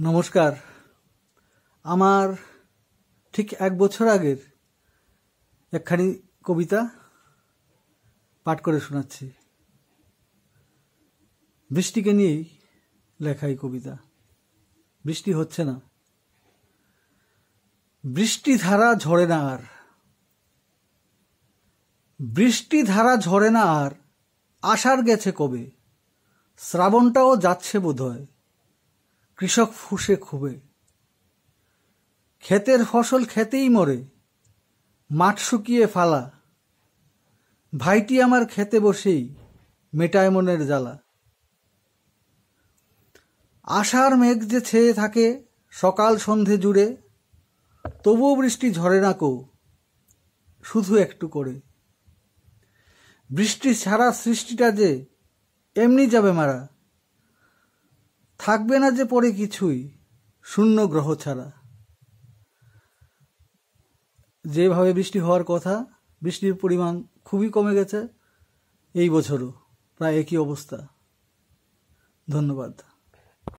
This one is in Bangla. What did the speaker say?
নমস্কার। আমার ঠিক 1 বছর আগের একখানি কবিতা পাঠ করে শোনাচ্ছি। বৃষ্টিকে নিয়েই লেখা এই কবিতা। বৃষ্টি হচ্ছে না, বৃষ্টি ধারা ঝরে না আর, বৃষ্টি ধারা ঝরে না আর, আষাঢ় গেছে কবে, শ্রাবণটাও যাচ্ছে বোধহয়, কৃষক ফুঁসে ক্ষোভে। ক্ষেতের ফসল খেতেই মরে, মাঠ শুকিয়ে ফালা, ভাইটি আমার খেতে বসেই মেটায় মনের জ্বালা। আষাঢ় মেঘ যে ছেয়ে থাকে সকাল সন্ধে জুড়ে, তবুও বৃষ্টি ঝরে না কো, শুধু একটু করে। বৃষ্টি ছাড়া সৃষ্টিটা যে এমনি যাবে মারা, থাকবে না যে পরে কিছুই শূন্য গ্রহ ছাড়া। যেভাবে বৃষ্টি হওয়ার কথা, বৃষ্টির পরিমাণ খুবই কমে গেছে। এই বছরও প্রায় একই অবস্থা। ধন্যবাদ।